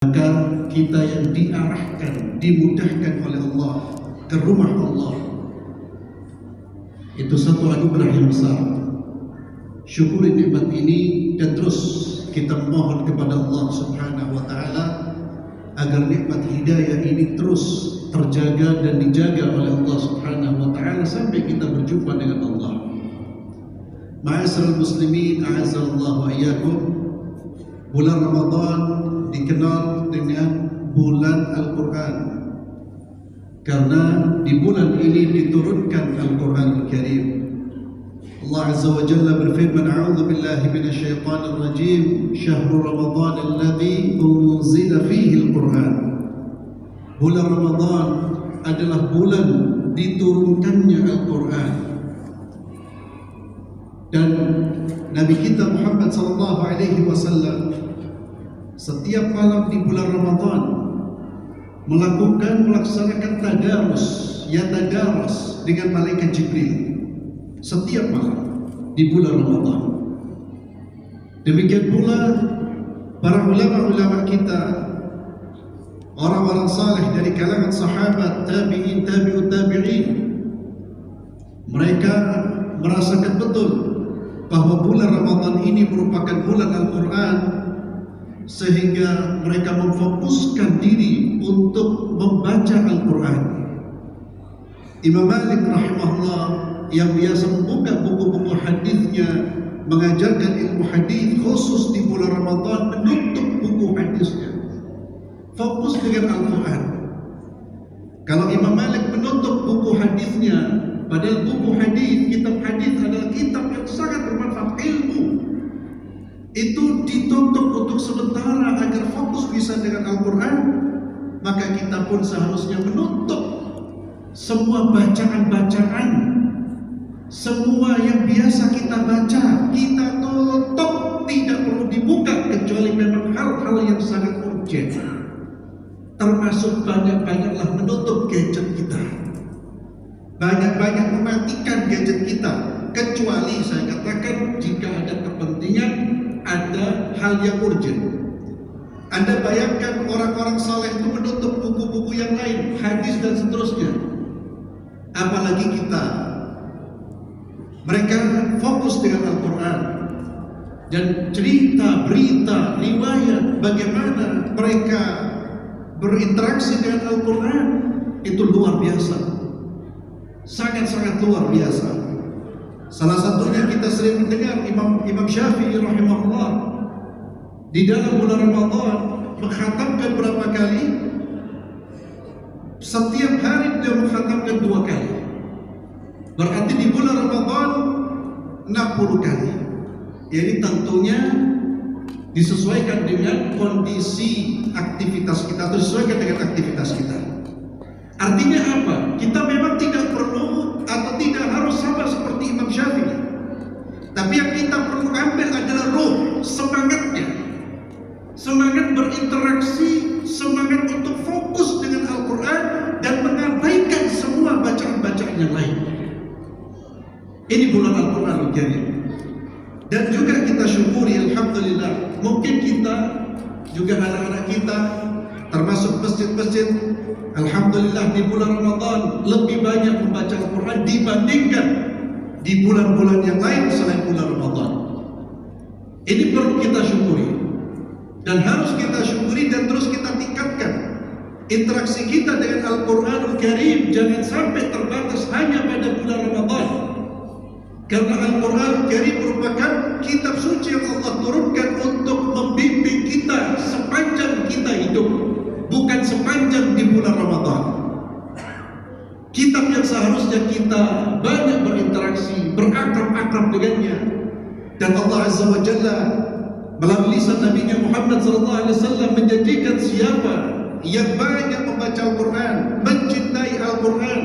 Maka kita yang diarahkan, dimudahkan oleh Allah ke rumah Allah, itu satu anugerah yang besar. Syukuri nikmat ini dan terus kita mohon kepada Allah Subhanahu wa taala agar nikmat hidayah ini terus terjaga dan dijaga oleh Allah Subhanahu wa taala sampai kita berjumpa dengan Allah. Ma'asyiral muslimin, a'azzallahu wa iyyakum. Bulan Ramadan dikenal dengan bulan Al-Quran karena di bulan ini diturunkan Al-Quran Al-Karim. Allah Azza wa Jalla berfirman, a'udzu billahi minasyaitonir rajim, syahrul ramadan alladzi unzila fihi al-Quran. Bulan Ramadan adalah bulan diturunkannya Al-Quran. Dan Nabi kita Muhammad sallallahu alaihi wasallam setiap malam di bulan Ramadan melaksanakan tadarus, yatadaras dengan malaikat Jibril setiap malam di bulan Ramadan. Demikian pula para ulama-ulama kita, orang-orang saleh dari kalangan sahabat, tabi'in, tabi'ut tabi'in, mereka merasakan betul bahwa bulan Ramadan ini merupakan bulan Al-Quran, sehingga mereka memfokuskan diri untuk membaca Al-Quran. Imam Malik rahimahullah yang biasa membuka buku-buku hadisnya, mengajarkan ilmu hadis khusus di bulan Ramadan, menutup buku hadisnya, fokus dengan Al-Quran. Kalau Imam Malik menutup buku hadisnya, padahal buku hadis, kitab hadis adalah kitab yang sangat bermanfaat, ilmu itu ditutup untuk sementara agar fokus bisa dengan Al-Quran, maka kita pun seharusnya menutup semua bacaan-bacaan, semua yang biasa kita baca, kita tutup, tidak perlu dibuka kecuali memang hal-hal yang sangat urgent. Termasuk banyak-banyaklah menutup gadget kita, banyak-banyak mematikan gadget kita, kecuali saya katakan jika ada kepentingan, ada hal yang urgent. Anda bayangkan orang-orang saleh itu menutup buku-buku yang lain, hadis dan seterusnya. Apalagi kita, mereka fokus dengan Al-Quran dan cerita, berita, riwayat bagaimana mereka berinteraksi dengan Al-Quran itu luar biasa, sangat-sangat luar biasa. Salah satunya kita sering mendengar Imam Syafi'i rahimahullah di dalam bulan Ramadan mengkhatamkan berapa kali? Setiap hari dia mengkhatamkan 2 kali. Berarti di bulan Ramadan 60 kali. Jadi tentunya disesuaikan dengan kondisi aktivitas kita, atau disesuaikan dengan aktivitas kita. Artinya apa? Kita memang tidak perlu atau tidak harus sama seperti Imam Syafi'i. Tapi yang kita perlu ambil adalah ruh, semangatnya. Semangat berinteraksi, semangat untuk fokus dengan Al-Quran dan mengabaikan semua bacaan-bacaan yang lain. Ini bulan Al-Quran Al-Karim. Dan juga kita syukuri, alhamdulillah, mungkin kita juga anak-anak kita termasuk masjid-masjid, alhamdulillah di bulan Ramadan lebih banyak membaca Al-Quran dibandingkan di bulan-bulan yang lain selain bulan Ramadan. Ini perlu kita syukuri dan harus kita syukuri dan terus kita tingkatkan. Interaksi kita dengan Al-Quranul Karim jangan sampai terbatas hanya pada bulan Ramadan, karena Al-Quranul Karim merupakan kitab suci yang Allah turunkan untuk membimbing kita sepanjang kita hidup, bukan sepanjang di bulan Ramadan. Kitab yang seharusnya kita banyak berinteraksi, berakrab-akrab dengannya. Dan Allah Azza wa Jalla melalui lisan Nabi Muhammad SAW menjanjikan siapa yang banyak membaca Al-Quran, mencintai Al-Quran,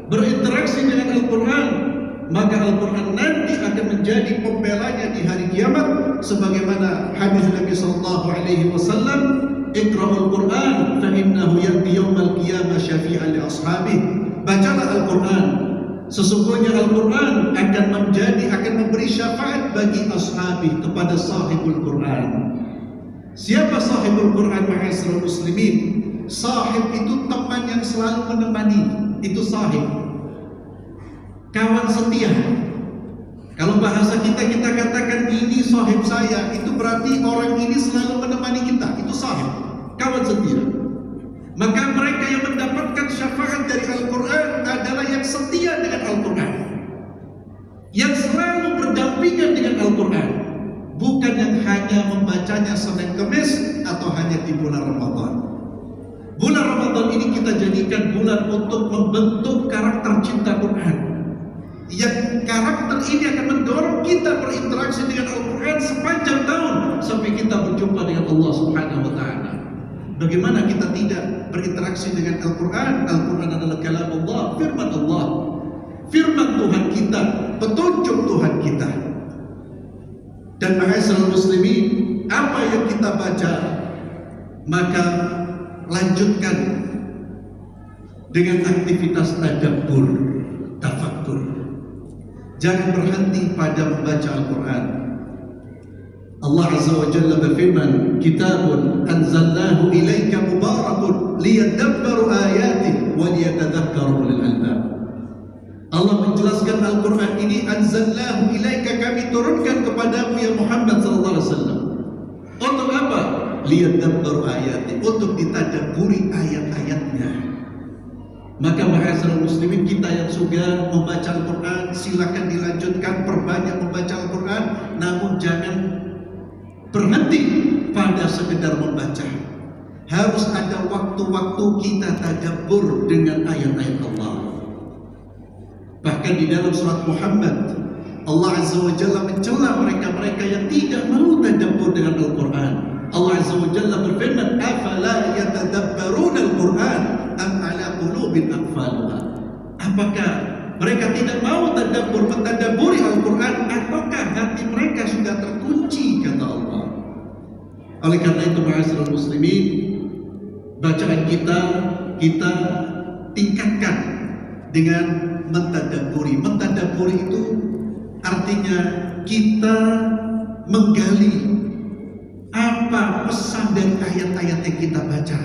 berinteraksi dengan Al-Quran, maka Al-Quran nanti akan menjadi pembelanya di hari kiamat, sebagaimana hadis Nabi SAW, Iqra'ul Quran fa innahu ya'ti yaumal qiyamah syafi'an li ashabihi. Bacalah Al-Quran, sesungguhnya Al-Quran akan memberi syafaat bagi ashabi, kepada sahibul Quran. Siapa sahibul Quran ma'asyiral muslimin? Sahib itu teman yang selalu menemani. Itu sahib. Kawan setia. Kalau bahasa kita katakan ini sahib saya, itu berarti orang ini selalu menemani kita. Itu sahib, kawan setia. Maka mereka yang mendapatkan syafaat dari Al-Quran adalah yang setia dengan Al-Quran, yang selalu berdampingan dengan Al-Quran, bukan yang hanya membacanya Senin Kemis atau hanya di bulan Ramadan. Bulan Ramadan ini kita jadikan bulan untuk membentuk karakter cinta Quran. Yang karakter ini akan mendorong kita berinteraksi dengan Al-Quran sepanjang tahun sampai kita berjumpa dengan Allah Subhanahu wa Ta'ala. Bagaimana kita tidak berinteraksi dengan Al-Quran? Al-Quran adalah kalam Allah, firman Allah, firman Tuhan kita, petunjuk Tuhan kita. Dan ma'asyiral muslimin, apa yang kita baca, maka lanjutkan dengan aktivitas tadabbur, tafakkur. Jangan berhenti pada membaca Al-Quran. Allah Azza wa Jalla berfirman, Kitabun anzalnahu ilaika mubarakun liyadabbaru ayatih wa liyatadhakkaru ulul albab. Allah menjelaskan Al-Quran ini, anzalnahu ilaika, kami turunkan kepadamu ya Muhammad sallallahu alaihi wasallam. Untuk apa? Liyadabbaru ayatih, untuk ditadabburi ayat-ayatnya. Maka ma'asyiral muslimin, kita yang sudah membaca Al-Quran, silakan dilanjutkan, perbanyak membaca Al-Quran, namun jangan berhenti pada sekedar membaca. Harus ada waktu-waktu kita tadabbur dengan ayat-ayat Allah. Bahkan di dalam surat Muhammad, Allah Azza wa Jalla mencela mereka-mereka yang tidak mau tadabbur dengan Al-Quran. Allah Azza wa Jalla berfirman, afala yatadabbaruna Al-Quran am ala qulubin aqfaluha. Apakah mereka tidak mau tadabbur, mentadabburi Al-Quran, ataukah hati mereka sudah terkunci, kata Allah. Oleh karena itu ma'asyiral muslimin, bacaan kita tingkatkan dengan mentadabburi. Mentadabburi itu artinya kita menggali apa pesan dari ayat-ayat yang kita baca,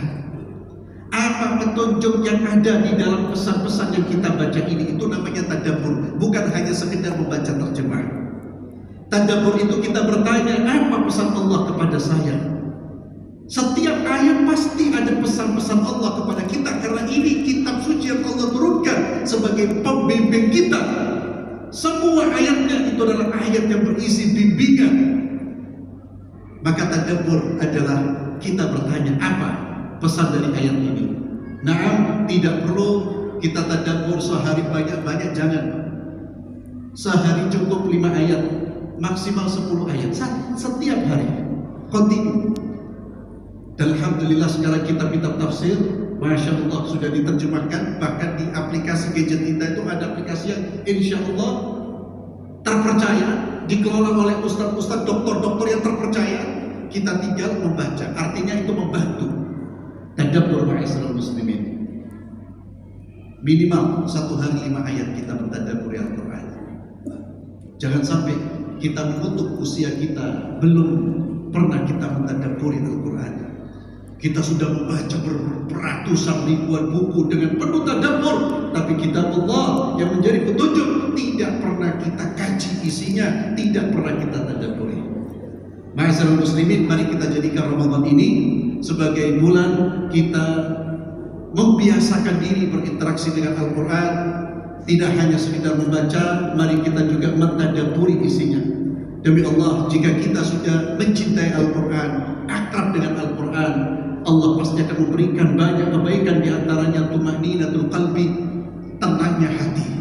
apa petunjuk yang ada di dalam pesan-pesan yang kita baca ini. Itu namanya tadabbur, bukan hanya sekedar membaca terjemah. Tadabbur itu kita bertanya, apa pesan Allah kepada saya? Setiap ayat pasti ada pesan-pesan Allah kepada kita, karena ini kitab suci yang Allah turunkan sebagai pembimbing kita. Semua ayatnya itu adalah ayat yang berisi bimbingan. Maka tadabbur adalah kita bertanya, apa pesan dari ayat ini? Naam, tidak perlu kita tadabbur sehari banyak-banyak, jangan. Sehari cukup 5 ayat, maksimal 10 ayat setiap hari, kontinu. Dan alhamdulillah sekarang kitab-kitab tafsir, masya Allah, sudah diterjemahkan. Bahkan di aplikasi gadget kita itu ada aplikasi yang insya Allah terpercaya, dikelola oleh ustadz-ustadz, dokter-dokter yang terpercaya. Kita tinggal membaca, artinya itu membantu tadabbur ma'asyiral muslimin. Minimal 1 hari 5 ayat kita mentadabburi Al-Quran. Jangan sampai kita menutup usia kita belum pernah kita mentadabburi Al-Quran. Kita sudah membaca beratusan ribuan buku dengan penuh tadabbur, tapi kitab Allah yang menjadi petunjuk tidak pernah kita kaji isinya, tidak pernah kita tadabburi. Ma'asyiral muslimin, mari kita jadikan Ramadan ini sebagai bulan kita membiasakan diri berinteraksi dengan Al-Quran. Tidak hanya sekedar membaca, mari kita juga mentadabburi isinya. Demi Allah, jika kita sudah mencintai Al-Quran, akrab dengan Al-Quran, Allah pasti akan memberikan banyak kebaikan, di antaranya tuma'ninatul qalbi, tenangnya hati.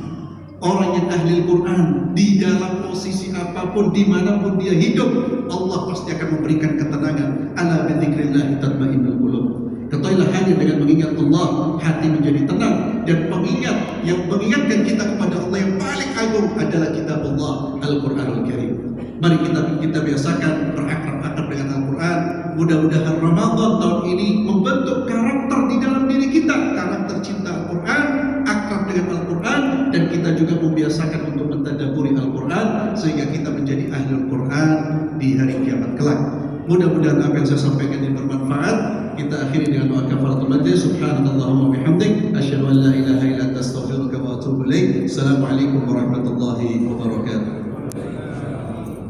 Orang yang ahli Al-Quran, di dalam posisi apapun, dimanapun dia hidup, Allah pasti akan memberikan ketenangan. Ala bidzikrillah tatma'innul qulub. Ketahuilah, hanya dengan mengingat Allah, hati menjadi tenang. Dan pengingat yang mengingatkan kita kepada Allah yang paling agung adalah kitab Allah, Al-Quranul Karim. Mari kita biasakan berakrab-akrab dengan Al-Quran. Mudah-mudahan Ramadan tahun ini membentuk karakter di dalam diri kita, karakter cinta Al-Quran, akrab dengan Al-Quran, dan kita juga membiasakan untuk mentadabburi Al-Quran sehingga kita menjadi ahli Al-Quran di hari kiamat kelak. Mudah-mudahan apa yang saya sampaikan dengan doa kafaratul majlis. Subhanakallahumma bihamdik asyhadu an la ilaha illa anta astaghfiruka wa atubu ilaik. Assalamualaikum warahmatullahi wabarakatuh.